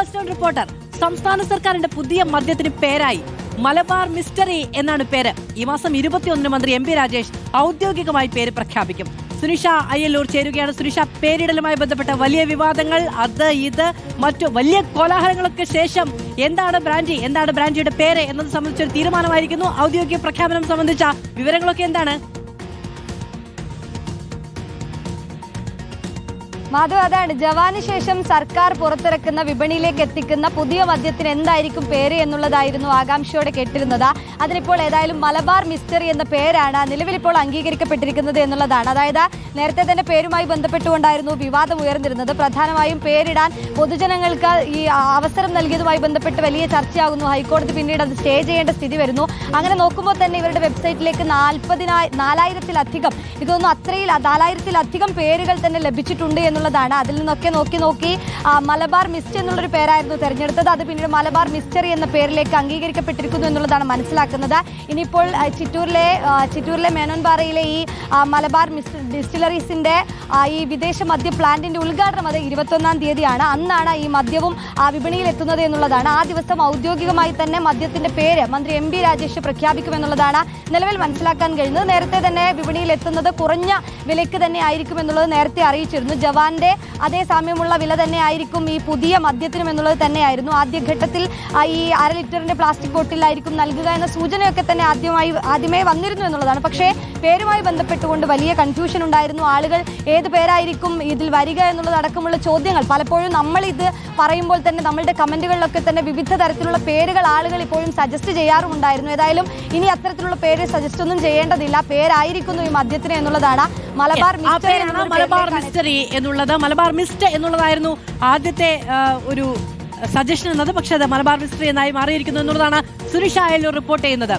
Stone reporter. സംസ്ഥാന സർക്കാരിന്റെ പുതിയ മദ്യത്തിന് പേരായി മലബാർ മിസ്റ്ററി എന്നാണ് പേര്. ഈ മാസം 21 മന്ത്രി എം പി രാജേഷ് ഔദ്യോഗികമായി പേര് പ്രഖ്യാപിക്കും. സുനിഷ അയ്യല്ലൂർ ചേരുകയാണ്. സുനിഷ, പേരിടലുമായി ബന്ധപ്പെട്ട വലിയ വിവാദങ്ങൾ, ഇത് മറ്റു വലിയ കോലാഹലങ്ങളൊക്കെ ശേഷം എന്താണ് ബ്രാൻഡിയുടെ പേര് എന്നത് സംബന്ധിച്ചൊരു തീരുമാനമായിരിക്കുന്നു. ഔദ്യോഗിക പ്രഖ്യാപനം സംബന്ധിച്ച വിവരങ്ങളൊക്കെ എന്താണ്? മാധവ്, അതാണ് ജവാന് ശേഷം സർക്കാർ പുറത്തിറക്കുന്ന വിപണിയിലേക്ക് എത്തിക്കുന്ന പുതിയ മദ്യത്തിന് എന്തായിരിക്കും പേര് എന്നുള്ളതായിരുന്നു ആകാംക്ഷയോടെ കേട്ടിരുന്നത്. അതിനിപ്പോൾ ഏതായാലും മലബാർ മിസ്റ്ററി എന്ന പേരാണ് നിലവിലിപ്പോൾ അംഗീകരിക്കപ്പെട്ടിരിക്കുന്നത് എന്നുള്ളതാണ്. അതായത് നേരത്തെ തന്നെ പേരുമായി ബന്ധപ്പെട്ടുകൊണ്ടായിരുന്നു വിവാദം ഉയർന്നിരുന്നത്. പ്രധാനമായും പേരിടാൻ പൊതുജനങ്ങൾക്ക് ഈ അവസരം നൽകിയതുമായി ബന്ധപ്പെട്ട് വലിയ ചർച്ചയാകുന്നു. ഹൈക്കോടതി പിന്നീട് അത് സ്റ്റേ ചെയ്യേണ്ട സ്ഥിതി വരുന്നു. അങ്ങനെ നോക്കുമ്പോൾ തന്നെ ഇവരുടെ വെബ്സൈറ്റിലേക്ക് 4000-ത്തിലധികം ഇതൊന്നും അത്രയിൽ 4000-ത്തിലധികം പേരുകൾ തന്നെ ലഭിച്ചിട്ടുണ്ട് എന്നുള്ളതാണ്. അതിൽ നിന്നൊക്കെ നോക്കി മലബാർ മിസ്റ്റ് എന്നുള്ളൊരു പേരായിരുന്നു തെരഞ്ഞെടുത്തത്. അത് പിന്നീട് മലബാർ മിസ്റ്ററി എന്ന പേരിലേക്ക് അംഗീകരിക്കപ്പെട്ടിരിക്കുന്നു എന്നുള്ളതാണ് മനസ്സിലാക്കുന്നത്. ഇനിയിപ്പോൾ ചിറ്റൂരിലെ മേനോൻപാറയിലെ ഈ മലബാർ ഡിസ്റ്റിലറീസിന്റെ ഈ വിദേശ മദ്യ പ്ലാന്റിന്റെ ഉദ്ഘാടനം അത് 21-ാം തീയതിയാണ്. അന്നാണ് ഈ മദ്യവും വിപണിയിൽ എത്തുന്നത് എന്നുള്ളതാണ്. ആ ദിവസം ഔദ്യോഗികമായി തന്നെ മദ്യത്തിന്റെ പേര് മന്ത്രി എം പി രാജേഷ് പ്രഖ്യാപിക്കുമെന്നുള്ളതാണ് നിലവിൽ മനസ്സിലാക്കാൻ കഴിയുന്നത്. നേരത്തെ തന്നെ വിപണിയിൽ എത്തുന്നത് കുറഞ്ഞ വിലയ്ക്ക് തന്നെ ആയിരിക്കും എന്നുള്ളത് നേരത്തെ അറിയിച്ചിരുന്നു. ജവാന്റെ അതേ സാമ്യമുള്ള വില തന്നെ ആയിരിക്കും ഈ പുതിയ മദ്യത്തിനും എന്നുള്ളത് തന്നെയായിരുന്നു. ആദ്യഘട്ടത്തിൽ ഈ 1/2 ലിറ്ററിന്റെ പ്ലാസ്റ്റിക് ബോട്ടിലായിരിക്കും നൽകുക എന്ന സൂചനയൊക്കെ തന്നെ ആദ്യമേ വന്നിരുന്നു എന്നുള്ളതാണ്. പക്ഷേ പേരുമായി ബന്ധപ്പെട്ടുകൊണ്ട് വലിയ കൺഫ്യൂഷൻ ഉണ്ടായിരുന്നു. ആളുകൾ ഏത് പേരായിരിക്കും ഇതിൽ വരിക എന്നുള്ളതടക്കമുള്ള ചോദ്യങ്ങൾ പലപ്പോഴും നമ്മൾ ഇത് പറയുമ്പോൾ തന്നെ നമ്മളുടെ കമന്റുകളിലൊക്കെ തന്നെ വിവിധ തരത്തിലുള്ള പേരുകൾ ആളുകൾ ഇപ്പോഴും സജസ്റ്റ് ചെയ്യാറുമുണ്ടായിരുന്നു. ഏതായാലും ഇനി അത്തരത്തിലുള്ള പേര് സജസ്റ്റ് ഒന്നും ചെയ്യേണ്ടതില്ല. പേരായിരിക്കുന്നു ഈ മദ്യത്തിന് എന്നുള്ളതാണ്. മലബാർ മിസ്റ്ററി എന്നുള്ളത് മലബാർ മിസ്റ്റ് എന്നുള്ളതായിരുന്നു ആദ്യത്തെ ഒരു സജഷൻ എന്നത്. പക്ഷേ അത് മലബാർ മിസ്റ്ററി എന്നായി മാറിയിരിക്കുന്നു എന്നുള്ളതാണ് സുനിഷ അയ്യല്ലൂർ റിപ്പോർട്ട് ചെയ്യുന്നത്.